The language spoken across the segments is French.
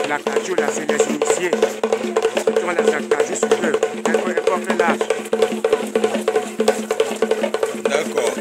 La cajou là, c'est les initiés. On les a cajou sur eux. Elle peut porter l'âge. D'accord.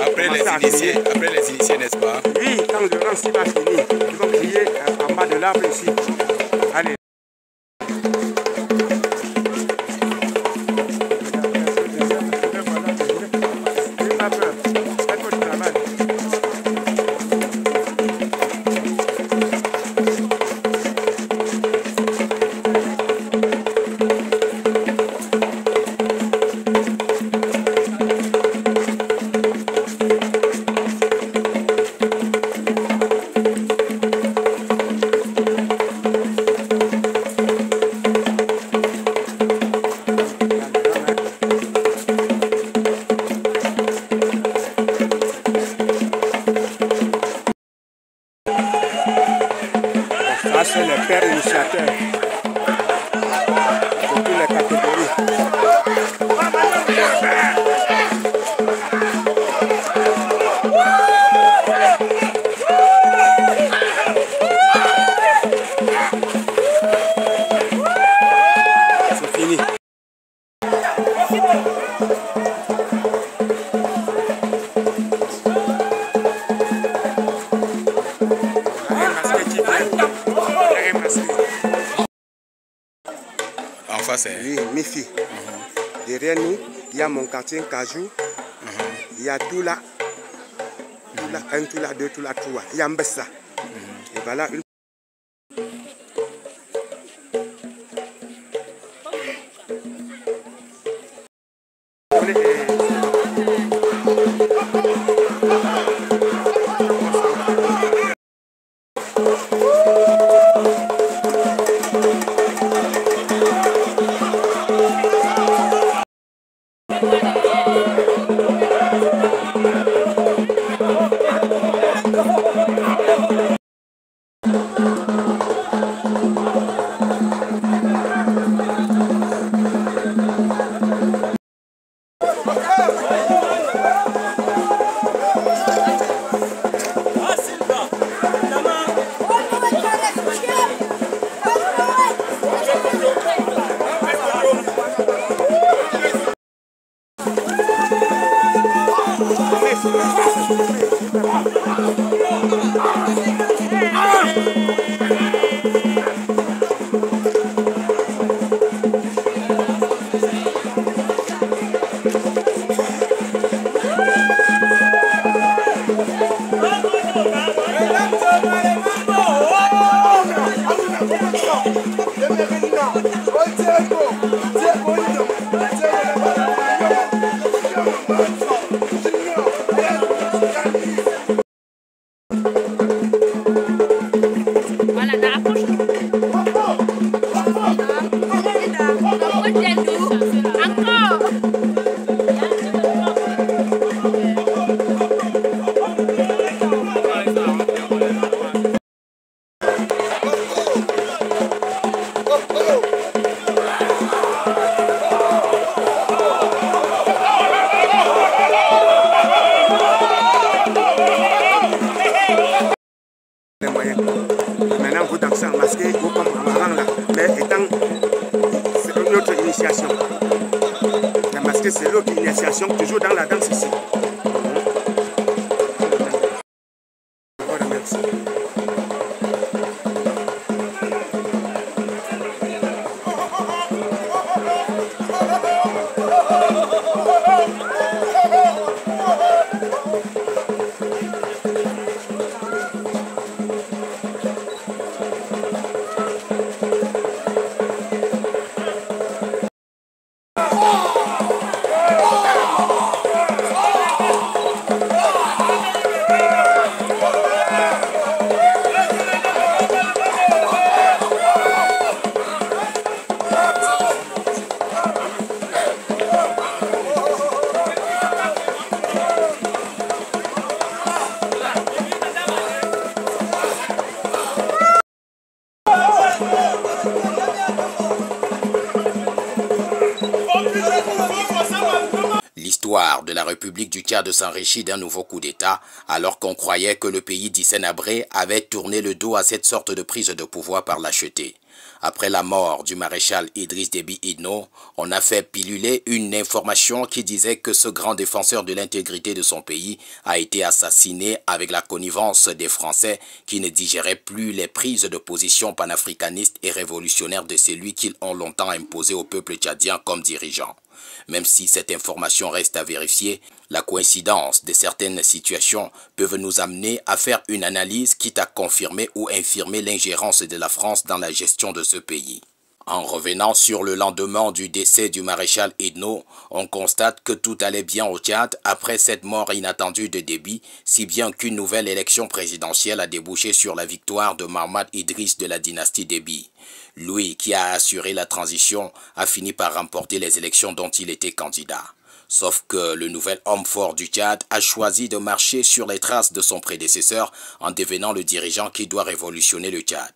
Après les initiés, n'est-ce pas? Oui, quand le rang s'y va finir, ils vont crier en bas de l'arbre ici. Allez. Ça, c'est le père initiateur de toutes les catégories. C'est fini. En face, hein? Oui, Mifi. Derrière nous, il y a mon quartier Cajou. Il y a Toula. Toula 1, Toula 2, Toula 3. Il y a Mbessa. Et voilà une. Maintenant, vous dansez en masqué ou comme en rang là. Mais étant, c'est une autre initiation. La masqué, c'est l'autre initiation, toujours dans la danse ici. Voilà, merci. de la République du Tchad s'enrichit d'un nouveau coup d'État, alors qu'on croyait que le pays d'Hissène-Habré avait tourné le dos à cette sorte de prise de pouvoir par lâcheté. Après la mort du maréchal Idriss Déby Itno, on a fait piluler une information qui disait que ce grand défenseur de l'intégrité de son pays a été assassiné avec la connivence des Français qui ne digéraient plus les prises de position panafricanistes et révolutionnaires de celui qu'ils ont longtemps imposé au peuple tchadien comme dirigeant. Même si cette information reste à vérifier, la coïncidence de certaines situations peuvent nous amener à faire une analyse quitte à confirmer ou infirmer l'ingérence de la France dans la gestion de ce pays. En revenant sur le lendemain du décès du maréchal Itno, on constate que tout allait bien au Tchad après cette mort inattendue de Déby, si bien qu'une nouvelle élection présidentielle a débouché sur la victoire de Mahamat Idriss de la dynastie Déby. Lui, qui a assuré la transition, a fini par remporter les élections dont il était candidat. Sauf que le nouvel homme fort du Tchad a choisi de marcher sur les traces de son prédécesseur en devenant le dirigeant qui doit révolutionner le Tchad.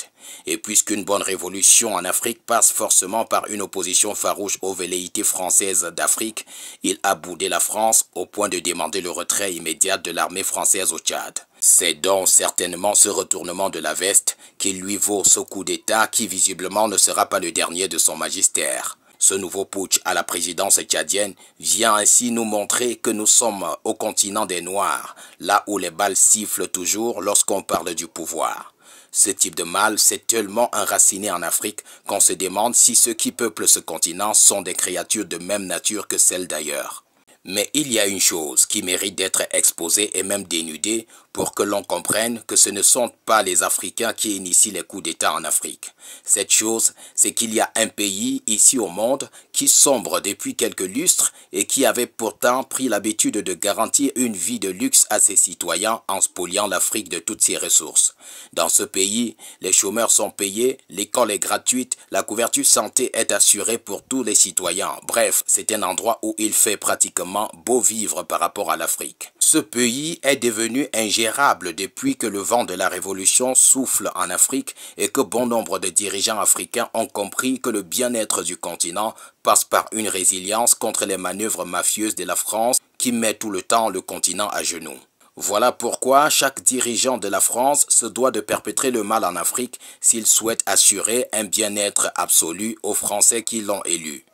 Et puisqu'une bonne révolution en Afrique passe forcément par une opposition farouche aux velléités françaises d'Afrique, il a boudé la France au point de demander le retrait immédiat de l'armée française au Tchad. C'est donc certainement ce retournement de la veste qui lui vaut ce coup d'État qui visiblement ne sera pas le dernier de son magistère. Ce nouveau putsch à la présidence tchadienne vient ainsi nous montrer que nous sommes au continent des Noirs, là où les balles sifflent toujours lorsqu'on parle du pouvoir. Ce type de mal s'est tellement enraciné en Afrique qu'on se demande si ceux qui peuplent ce continent sont des créatures de même nature que celles d'ailleurs. Mais il y a une chose qui mérite d'être exposée et même dénudée pour que l'on comprenne que ce ne sont pas les Africains qui initient les coups d'État en Afrique. Cette chose, c'est qu'il y a un pays ici au monde qui sombre depuis quelques lustres et qui avait pourtant pris l'habitude de garantir une vie de luxe à ses citoyens en spoliant l'Afrique de toutes ses ressources. Dans ce pays, les chômeurs sont payés, l'école est gratuite, la couverture santé est assurée pour tous les citoyens. Bref, c'est un endroit où il fait pratiquement beau vivre par rapport à l'Afrique. Ce pays est devenu ingérable depuis que le vent de la révolution souffle en Afrique et que bon nombre de dirigeants africains ont compris que le bien-être du continent passe par une résilience contre les manœuvres mafieuses de la France qui met tout le temps le continent à genoux. Voilà pourquoi chaque dirigeant de la France se doit de perpétrer le mal en Afrique s'il souhaite assurer un bien-être absolu aux Français qui l'ont élu.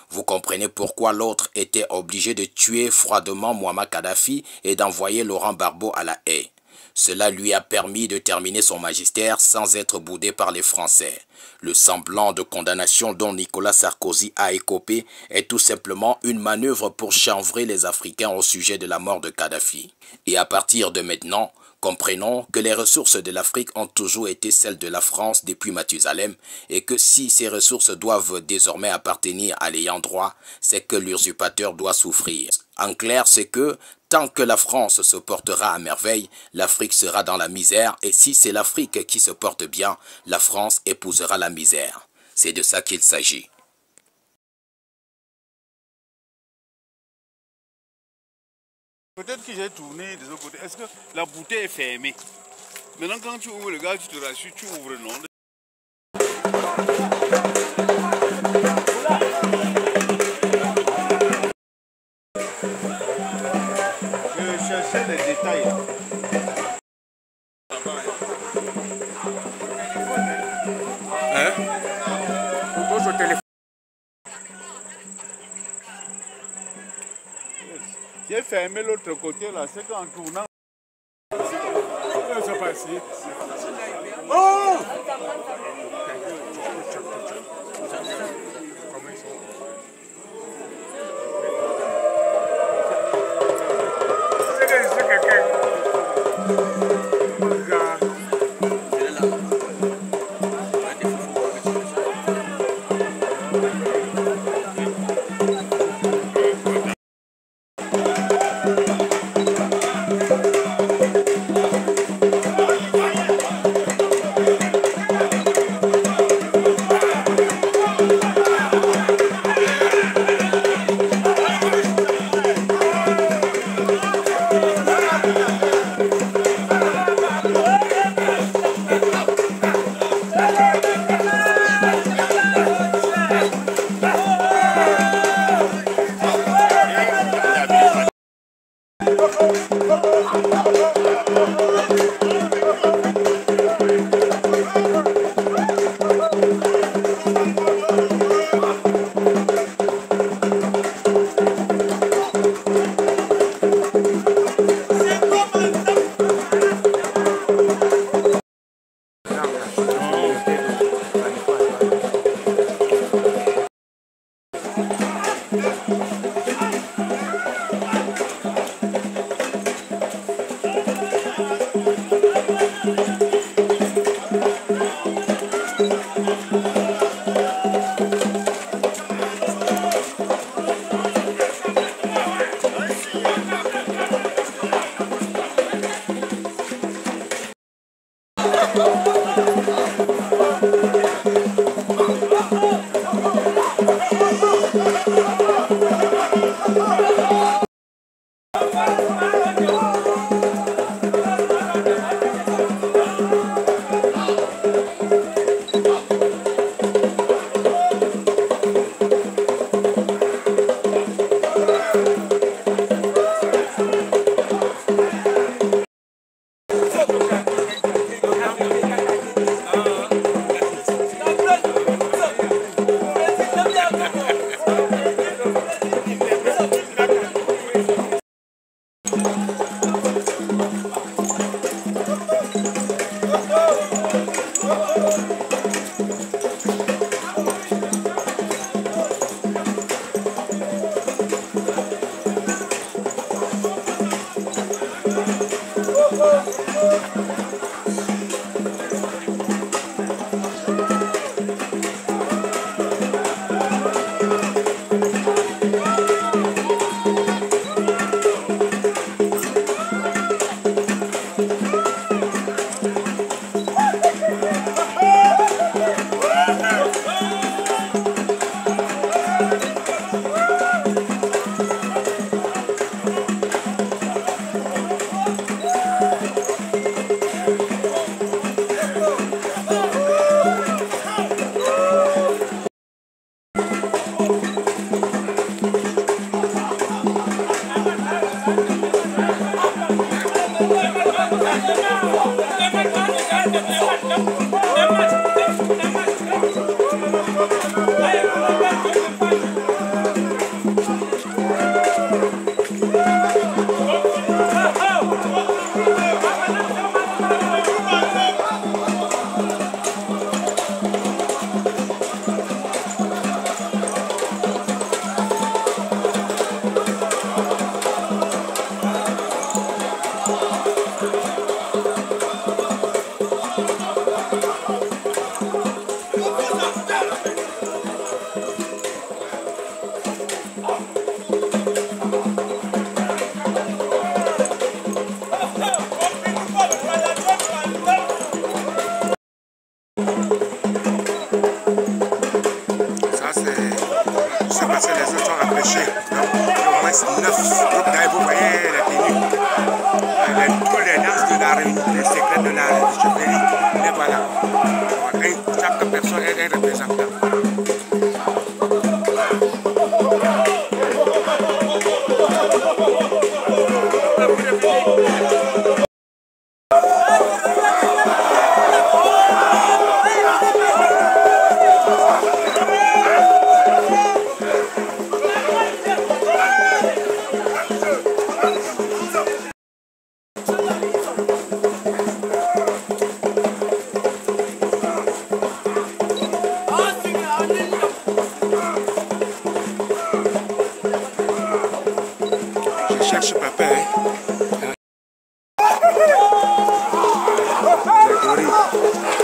Vous comprenez pourquoi l'autre était obligé de tuer froidement Mouammar Kadhafi et d'envoyer Laurent Gbagbo à la haie. Cela lui a permis de terminer son magistère sans être boudé par les Français. Le semblant de condamnation dont Nicolas Sarkozy a écopé est tout simplement une manœuvre pour chanvrer les Africains au sujet de la mort de Kadhafi. Et à partir de maintenant, comprenons que les ressources de l'Afrique ont toujours été celles de la France depuis Mathusalem et que si ces ressources doivent désormais appartenir à l'ayant droit, c'est que l'usurpateur doit souffrir. En clair, c'est que tant que la France se portera à merveille, l'Afrique sera dans la misère et si c'est l'Afrique qui se porte bien, la France épousera la misère. C'est de ça qu'il s'agit. Peut-être que j'ai tourné de l'autre côté. Est-ce que la bouteille est fermée? Maintenant, quand tu ouvres le gars, tu te rassures, tu ouvres non. Je cherchais les détails. Hein? Votre téléphone. J'ai fermé l'autre côté là, c'est qu'en tournant. C'est passé. Oh! C'est quelqu'un. parce que les autres sont empêchés. Donc, il y a au moins 9 groupes d'ailleurs, vous voyez les tenues. Tous les danses de la réunion, les secrets de la chefferie. Et voilà. Chaque personne est un représentant. Je cherche papa, hein. Les gorilles.